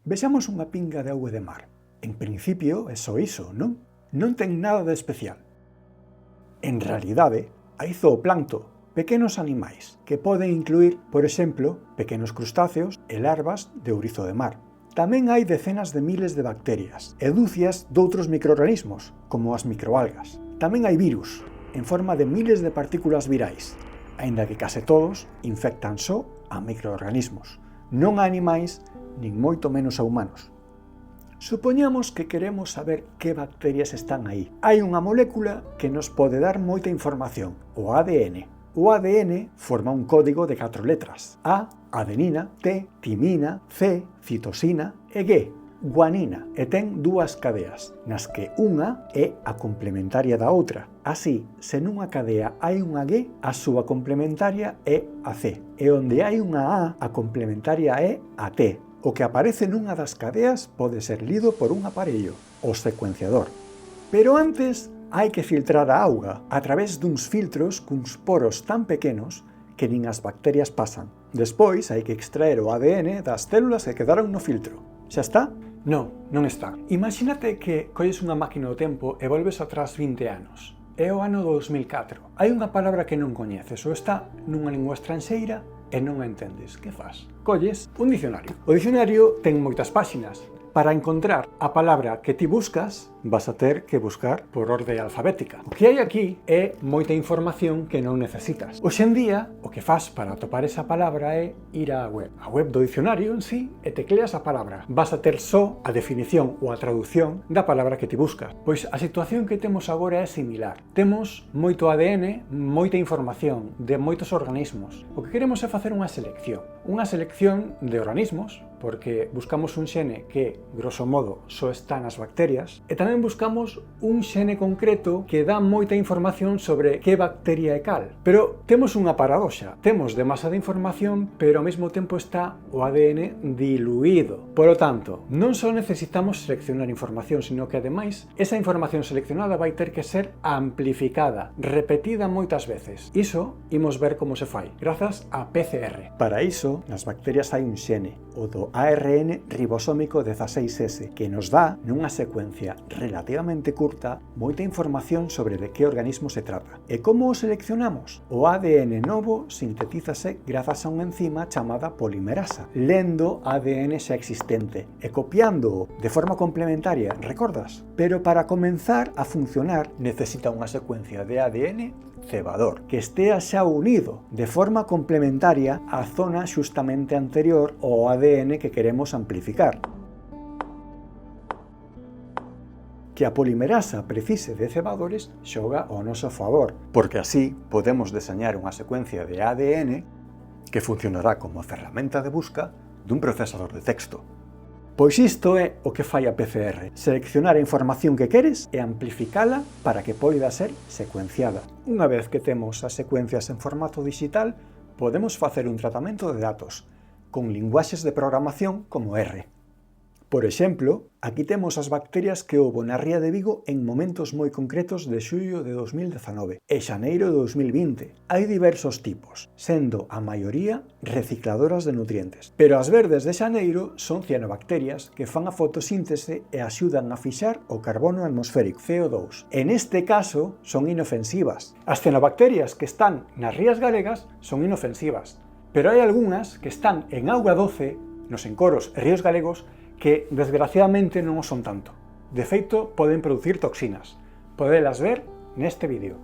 Vexamos unha pinga de auga de mar. En principio é só iso, non? Non ten nada de especial. En realidade, hai zooplancto, pequenos animais, que poden incluir, por exemplo, pequenos crustáceos e larvas de ourizo de mar. Tamén hai decenas de miles de bacterias e dúcias doutros microorganismos, como as microalgas. Tamén hai virus, en forma de miles de partículas virais, aínda que case todos infectan só a microorganismos, non a animais, nin moito menos a humanos. Supoñamos que queremos saber que bacterias están aí. Hai unha molécula que nos pode dar moita información, o ADN. O ADN forma un código de 4 letras: A, adenina, T, timina, C, citosina e G, guanina, e ten 2 cadeas, nas que unha é a complementaria da outra. Así, se nunha cadea hai unha G, a súa complementaria é a C, e onde hai unha A complementaria é a T. O que aparece nunha das cadeas pode ser lido por un aparello, o secuenciador. Pero antes hai que filtrar a auga a través duns filtros cuns poros tan pequenos que nin as bacterias pasan. Despois hai que extraer o ADN das células que quedaron no filtro. Xa está? Non está. Imagínate que colles unha máquina do tempo e volves atrás 20 anos. É o ano 2004. Hai unha palabra que non coñeces ou está nunha lingua estranxeira e non a entendes. Que fas? Colles un dicionario. O dicionario ten moitas páxinas. Para encontrar a palabra que ti buscas, vas a ter que buscar por orde alfabética. O que hai aquí é moita información que non necesitas. Hoxe en día, o que fas para atopar esa palabra é ir á web do dicionario en sí, e tecleas a palabra. Vas a ter só a definición ou a traducción da palabra que ti buscas. Pois a situación que temos agora é similar. Temos moito ADN, moita información de moitos organismos. O que queremos é facer unha selección de organismos, porque buscamos un xene que, grosso modo, só está nas bacterias, e tamén buscamos un xene concreto que dá moita información sobre que bacteria é cal. Pero temos unha paradoxa. Temos demasiada información, pero ao mesmo tempo está o ADN diluído. Por lo tanto, non só necesitamos seleccionar información, sino que ademais esa información seleccionada vai ter que ser amplificada, repetida moitas veces. Iso imos ver como se fai, grazas a PCR. Para iso, nas bacterias hai un xene, o do ARN ribosómico 16S, que nos dá, nunha secuencia relativamente curta, moita información sobre de que organismo se trata. E como o seleccionamos? O ADN novo sintetízase grazas a unha enzima chamada polimerasa, lendo ADN xa existente e copiándoo de forma complementaria, recordas? Pero para comenzar a funcionar necesita unha secuencia de ADN cebador, que estea xa unido de forma complementaria á zona xustamente anterior ao ADN que queremos amplificar. Que a polimerasa precise de cebadores xoga ao noso favor, porque así podemos deseñar unha secuencia de ADN que funcionará como ferramenta de busca dun procesador de texto. Pois isto é o que fai a PCR, seleccionar a información que queres e amplificala para que poida ser secuenciada. Unha vez que temos as secuencias en formato digital, podemos facer un tratamento de datos con linguaxes de programación como R. Por exemplo, aquí temos as bacterias que houbo na Ría de Vigo en momentos moi concretos de xullo de 2019 e xaneiro de 2020. Hai diversos tipos, sendo a maioría recicladoras de nutrientes. Pero as verdes de xaneiro son cianobacterias que fan a fotosíntese e axudan a fixar o carbono atmosférico, CO2. En este caso, son inofensivas. As cianobacterias que están nas rías galegas son inofensivas. Pero hai algunhas que están en auga doce, nos encoros e ríos galegos, que desgraciadamente non o son tanto. De feito, poden producir toxinas. Podelas ver neste vídeo.